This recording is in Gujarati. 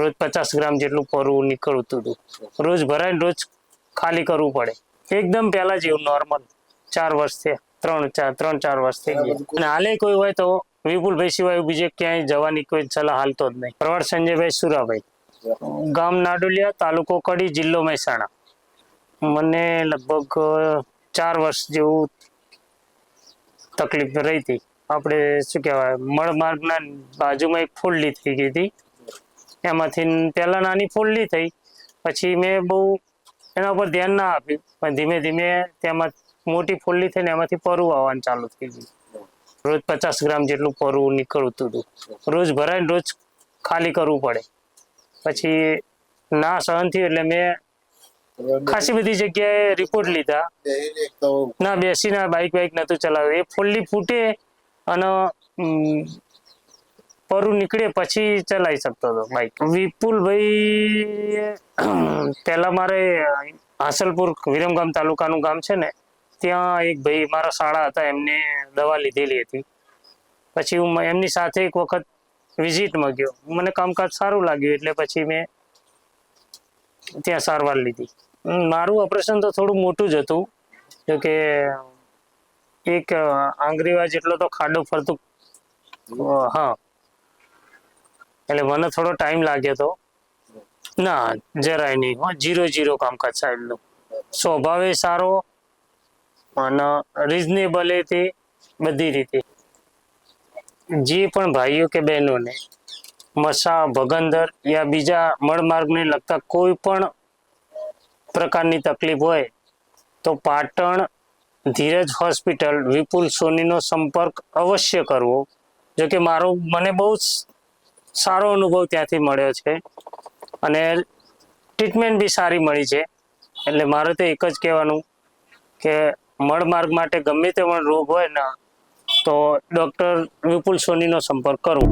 રોજ 50 ગ્રામ જેટલું પરવું નીકળતું હતું. રોજ ભરાઈને રોજ ખાલી કરવું પડે. એકદમ પહેલા જેવું નોર્મલ. 4 વર્ષ થયા, 3-4 વર્ષ થઈ ગયા. અને હાલે કોઈ હોય તો વિપુલભાઈ સિવાય બીજે ક્યાંય જવાની કોઈ સલાહ હાલતો જ નહીં. પ્રવડ સંજયભાઈ સુરાભાઈ, ગામ નાડોલિયા, તાલુકો કડી, જિલ્લો મહેસાણા. મને લગભગ 4 વર્ષ જેવું તકલીફ રહી હતી. આપણે શું કહેવાય, મળમાર્ગના બાજુમાં એક ફોલ્લી થઈ ગઈ હતી. એમાંથી પહેલા નાની ફોલ્લી થઈ, પછી મેં બહુ એના ઉપર ધ્યાન ના આપ્યું, પણ ધીમે ધીમે તેમાં મોટી ફોલ્લી થઈને એમાંથી પરવું આવવાનું ચાલુ થઈ ગયું. રોજ 50 ગ્રામ જેટલું પરવું નીકળતું હતું. રોજ ભરાઈને રોજ ખાલી કરવું પડે. પછી ના સહન થયું એટલે મેં ખાસી બધી જગ્યાએ રિપોર્ટ લીધા. ના બેસીને બાઇક નતું ચલાવ્યું. એ ફોલ્લી ફૂટે અને પરવું નીકળે પછી ચલાવી શકતો હતો બાઇક. વિપુલભાઈ પહેલા મારે હાંસલપુર વિરમગામ તાલુકાનું ગામ છે ને, ત્યાં એક ભાઈ મારા શાળા હતા, એમને દવા લીધેલી હતી. પછી હું એમની સાથે એક વખત વિઝિટમાં ગયો. મને કામકાજ સારું લાગ્યું એટલે પછી મેં ત્યાં સારવાર લીધી. મારું ઓપરેશન તો થોડું મોટું જ હતું, જોકે એક આંગળીવા જેટલો તો ખાડો ફરતું. હા, એટલે મને થોડો ટાઈમ લાગ્યો હતો. ના, જરાય નહીં. 0-0 કામકાજ સાહેબનું. સ્વભાવે સારો અને રિઝનેબલ તે બધી રીતે. જે પણ ભાઈઓ કે બહેનોને મસા, ભગંદર યા બીજા મળમાર્ગને લગતા કોઈ પણ પ્રકારની તકલીફ હોય તો પાટણ ધીરજ હોસ્પિટલ વિપુલ સોનીનો સંપર્ક અવશ્ય કરવો. જોકે મને બહુ સારો અનુભવ ત્યાંથી મળ્યો છે અને ટ્રીટમેન્ટ બી સારી મળી છે. એટલે મારે તો એક જ કહેવાનું કે મળમાર્ગ માટે ગમે તે પણ રોગ હોય ને તો ડૉક્ટર વિપુલ સોનીનો સંપર્ક કરવો.